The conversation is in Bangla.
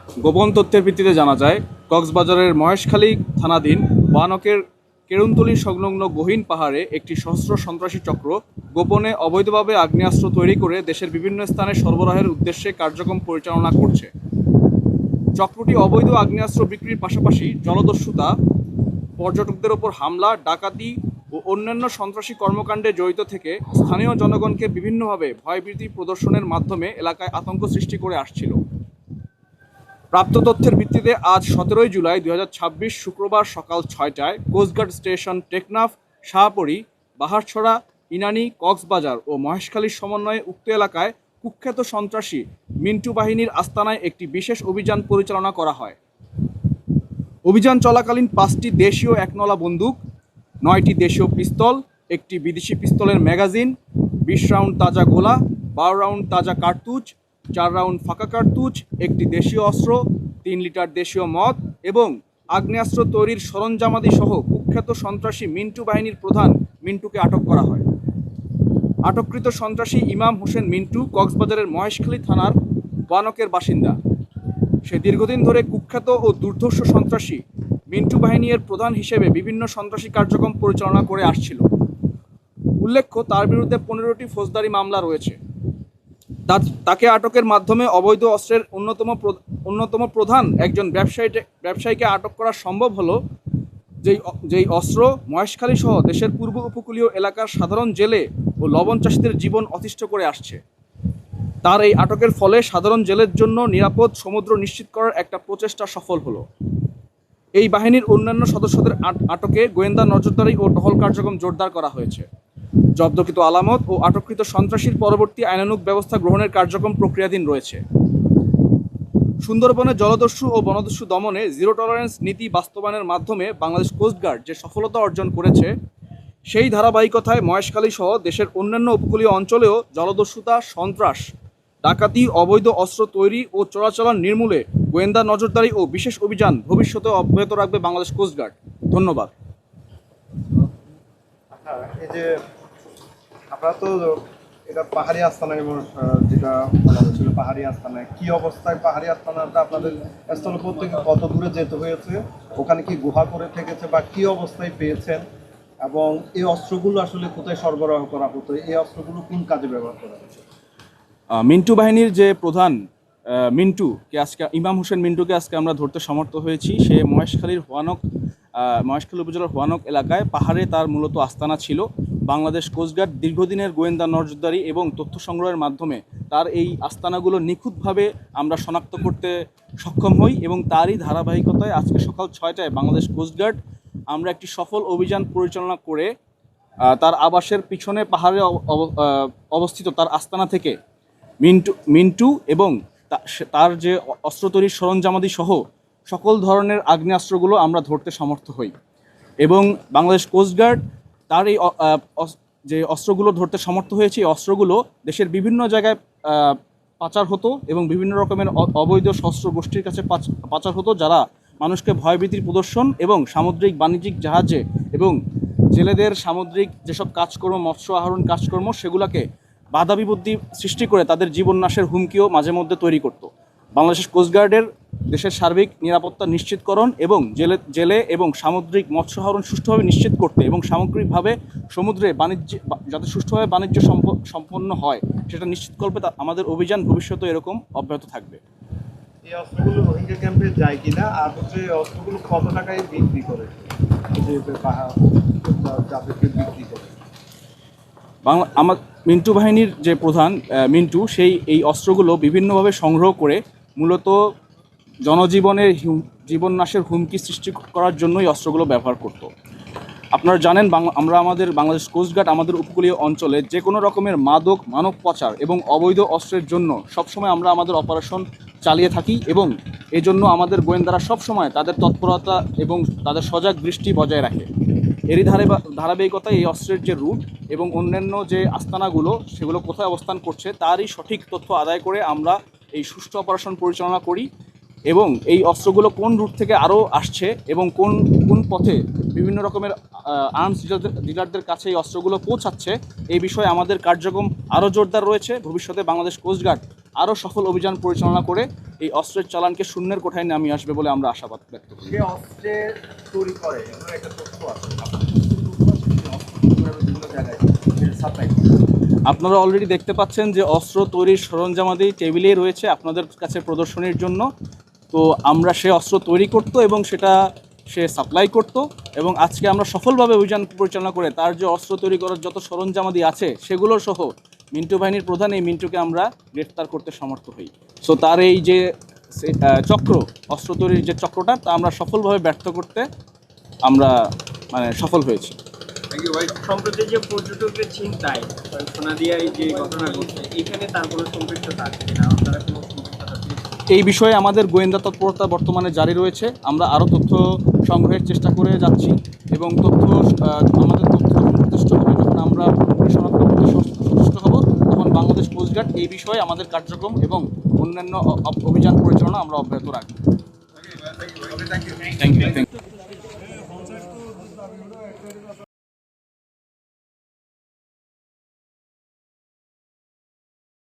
গোপন তথ্যের ভিত্তিতে জানা যায়, কক্সবাজারের মহেশখালী থানাধীন ওয়ানকের কেরুন্তলী সংলগ্ন গহীন পাহাড়ে একটি সশস্ত্র সন্ত্রাসী চক্র গোপনে অবৈধভাবে আগ্নেয়াস্ত্র তৈরি করে দেশের বিভিন্ন স্থানে সরবরাহের উদ্দেশ্যে কার্যক্রম পরিচালনা করছে। চক্রটি অবৈধ আগ্নেয়াস্ত্র বিক্রির পাশাপাশি জলদস্যুতা, পর্যটকদের ওপর হামলা, ডাকাতি ও অন্যান্য সন্ত্রাসী কর্মকাণ্ডে জড়িত থেকে স্থানীয় জনগণকে বিভিন্নভাবে ভয়ভীতি প্রদর্শনের মাধ্যমে এলাকায় আতঙ্ক সৃষ্টি করে আসছিল। প্রাপ্ত তথ্যের ভিত্তিতে আজ 17 জুলাই 2026 শুক্রবার সকাল 6টায় কোস্টগার্ড স্টেশন টেকনাফ, শাহপরী, বাহারছড়া, ইনানী, কক্সবাজার ও মহেশখালীর সমন্বয়ে উক্ত এলাকায় কুখ্যাত সন্ত্রাসী মিন্টু বাহিনীর আস্তানায় একটি বিশেষ অভিযান পরিচালনা করা হয়। অভিযান চলাকালীন 5টি দেশীয় একনলা বন্দুক, 9টি দেশীয় পিস্তল, একটি বিদেশি পিস্তলের ম্যাগাজিন, 20 রাউন্ড তাজা গোলা, 12 রাউন্ড তাজা কার্তুজ, 4 রাউন্ড ফাঁকা কার্তুজ, একটি দেশীয় অস্ত্র, 3 লিটার দেশীয় মদ এবং আগ্নেয়াস্ত্র তৈরির সরঞ্জামাদি সহ কুখ্যাত সন্ত্রাসী মিন্টু বাহিনীর প্রধান মিন্টুকে আটক করা হয়। আটককৃত সন্ত্রাসী ইমাম হোসেন মিন্টু কক্সবাজারের মহেশখালী থানার ওয়ানকের বাসিন্দা। সে দীর্ঘদিন ধরে কুখ্যাত ও দুর্ধর্ষ সন্ত্রাসী মিন্টু বাহিনীর প্রধান হিসেবে বিভিন্ন সন্ত্রাসী কার্যক্রম পরিচালনা করে আসছিল। উল্লেখ্য, তার বিরুদ্ধে 15টি ফৌজদারি মামলা রয়েছে। তাকে আটকের মাধ্যমে অবৈধ অস্ত্রের অন্যতম প্রধান একজন ব্যবসায়ীকে আটক করা সম্ভব হলো, যেই অস্ত্র মহেশখালী সহ দেশের পূর্ব উপকূলীয় এলাকার সাধারণ জেলে ও লবণ চাষীদের জীবন অতিষ্ঠ করে আসছে। তার এই আটকের ফলে সাধারণ জেলের জন্য নিরাপদ সমুদ্র নিশ্চিত করার একটা প্রচেষ্টা সফল হলো। এই বাহিনীর অন্যান্য সদস্যদের আটকে গোয়েন্দা নজরদারি ও টহল কার্যক্রম জোরদার করা হয়েছে। জব্দকৃত আলামত ও আটককৃত সন্ত্রাসীর পরবর্তী আইনানুগ ব্যবস্থা গ্রহণের কার্যক্রম প্রক্রিয়াধীন রয়েছে। সুন্দরবনে জলদস্যু ও বনদস্যু দমনে জিরো টলারেন্স নীতি বাস্তবায়নের মাধ্যমে বাংলাদেশ কোস্টগার্ড যে সফলতা অর্জন করেছে, সেই ধারাবাহিকতায় মহেশখালী সহ দেশের অন্যান্য উপকূলীয় অঞ্চলেও জলদস্যুতা, সন্ত্রাস, ডাকাতি, অবৈধ অস্ত্র তৈরি ও চোরাচালান নির্মূলে গোয়েন্দা নজরদারি ও বিশেষ অভিযান ভবিষ্যতে অব্যাহত রাখবে বাংলাদেশ কোস্টগার্ড। ধন্যবাদ। এই যে আপনারা তো এটা পাহাড়ি আস্তানায় যেটা বলা হচ্ছিল, পাহাড়ি আস্তানায় কি অবস্থায়, পাহাড়ি আস্তানাটা আপনাদের স্থলপথ থেকে কত দূরে যেতে হয়েছে, ওখানে কি গুহা করে থেকেছে বা কি অবস্থায় পেয়েছেন, এবং এই অস্ত্রগুলো আসলে কোথায় সরবরাহ করা হতো, এই অস্ত্রগুলো কোন কাজে ব্যবহার করা হতো? মিন্টু বাহিনীর যে প্রধান মিন্টুকে আজকে ইমাম হোসেন মিন্টুকে আজকে আমরা ধরতে সমর্থ হয়েছি। সে মহেশখালীর মহেশখালী উপজেলার হোয়ানক এলাকায় পাহাড়ে তার মূলত আস্তানা ছিল। বাংলাদেশ কোস্টগার্ড দীর্ঘদিনের গোয়েন্দা নজরদারি এবং তথ্য সংগ্রহের মাধ্যমে তার এই আস্তানাগুলো নিখুঁতভাবে আমরা শনাক্ত করতে সক্ষম হই এবং তারই ধারাবাহিকতায় আজকে সকাল 6টায় বাংলাদেশ কোস্টগার্ড আমরা একটি সফল অভিযান পরিচালনা করে তার আবাসের পিছনে পাহাড়ে অবস্থিত তার আস্তানা থেকে মিন্টু এবং তার যে অস্ত্র তৈরির সরঞ্জামাদি সহ সকল ধরনের আগ্নেয়াস্ত্রগুলো আমরা ধরতে সমর্থ হই এবং বাংলাদেশ কোস্টগার্ড তার এই যে অস্ত্রগুলো ধরতে সমর্থ হয়েছে, এই অস্ত্রগুলো দেশের বিভিন্ন জায়গায় পাচার হতো এবং বিভিন্ন রকমের অবৈধ সশস্ত্র গোষ্ঠীর কাছে পাচার হতো, যারা মানুষকে ভয়ভীতির প্রদর্শন এবং সামুদ্রিক বাণিজ্যিক জাহাজে এবং জেলেদের সামুদ্রিক যেসব কাজকর্ম, মৎস্য আহরণ কাজকর্ম, সেগুলোকে বাধা বিপত্তি সৃষ্টি করে তাদের জীবন নাশের হুমকিও মাঝে মধ্যে তৈরি করত। বাংলাদেশ কোস্টগার্ডের দেশের সার্বিক নিরাপত্তা নিশ্চিতকরণ এবং জেলে এবং সামুদ্রিক মৎস্য আহরণ সুষ্ঠুভাবে নিশ্চিত করতে এবং সামগ্রিকভাবে সমুদ্রে যাতে সুষ্ঠুভাবে বাণিজ্য সম্পন্ন হয় সেটা নিশ্চিত করবে। আমাদের অভিযান ভবিষ্যতে এরকম অব্যাহত থাকবে। এই অস্ত্রগুলো রোহিঙ্গা ক্যাম্পে যায় কিনা, আর হচ্ছে অস্ত্রগুলো কত টাকায় বিক্রি করে, যাদেরকে বিক্রি করে? আমার মিন্টু বাহিনীর যে প্রধান মিন্টু, এই অস্ত্রগুলো বিভিন্নভাবে সংগ্রহ করে মূলত জনজীবনের জীবন নাশের হুমকি সৃষ্টি করার জন্যই অস্ত্রগুলো ব্যবহার করত। আপনারা জানেন, আমরা আমাদের বাংলাদেশ কোস্টগার্ড আমাদের উপকূলীয় অঞ্চলে যে কোনো রকমের মাদক, মানব পাচার এবং অবৈধ অস্ত্রের জন্য সবসময় আমরা আমাদের অপারেশন চালিয়ে থাকি এবং এজন্য আমাদের গোয়েন্দারা সবসময় তাদের তৎপরতা এবং তাদের সজাগ দৃষ্টি বজায় রাখে। এরই ধারাবাহিকতায় এই অস্ত্রের যে রুট এবং অন্যান্য যে আস্তানাগুলো সেগুলো কোথায় অবস্থান করছে তারই সঠিক তথ্য আদায় করে আমরা এই সুষ্ঠু অপারেশন পরিচালনা করি এবং এই অস্ত্রগুলো কোন রুট থেকে আরও আসছে এবং কোন কোন পথে বিভিন্ন রকমের আর্মস ডিলারদের কাছে এই অস্ত্রগুলো পৌঁছাচ্ছে, এই বিষয়ে আমাদের কার্যক্রম আরও জোরদার রয়েছে। ভবিষ্যতে বাংলাদেশ কোস্টগার্ড আরও সফল অভিযান পরিচালনা করে এই অস্ত্রের চালানকে শূন্যের কোঠায় নামিয়ে আসবে বলে আমরা আশাবাদ ব্যক্ত করি। যে অস্ত্রে তৈরি করে এগুলো একটা তথ্য আছে আপনাদের কাছে তথ্য আছে যে অস্ত্র তৈরি করে বিভিন্ন জায়গায় সাপ্লাই করে। আপনারা অলরেডি দেখতে পাচ্ছেন যে অস্ত্র তৈরির সরঞ্জামাদি টেবিলেই রয়েছে আপনাদের কাছে প্রদর্শনীর জন্য। তো আমরা সে অস্ত্র তৈরি করতো এবং সেটা সে সাপ্লাই করতো, এবং আজকে আমরা সফলভাবে অভিযান পরিচালনা করে তার যে অস্ত্র তৈরি করার যত সরঞ্জামাদি আছে সেগুলো সহ মিন্টু বাহিনীর প্রধান এই মিন্টুকে আমরা গ্রেফতার করতে সমর্থ হই। সো তার এই যে চক্র, অস্ত্র তৈরির যে চক্রটা, তা আমরা সফলভাবে ব্যর্থ করতে আমরা সফল হয়েছি। সম্প্রতি যে পর্যটকের ছিনতাই সোনাদিয়ায় যে ঘটনা ঘটছে, এখানে তার কোনো সম্পৃক্ততা আছে কিনা, আপনারা কোনো সম্পৃক্ততা পেয়েছেন? এই বিষয়ে আমাদের গোয়েন্দা তৎপরতা বর্তমানে জারি রয়েছে। আমরা আরও তথ্য সংগ্রহের চেষ্টা করে যাচ্ছি এবং আমাদের তথ্য যখন যথেষ্ট হবে, যখন আমরা পুরোপুরি শনাক্ত করতে সচেষ্ট হব, তখন বাংলাদেশ কোস্টগার্ড এই বিষয়ে আমাদের কার্যক্রম এবং অন্যান্য অভিযান পরিচালনা আমরা অব্যাহত রাখব। Thank you.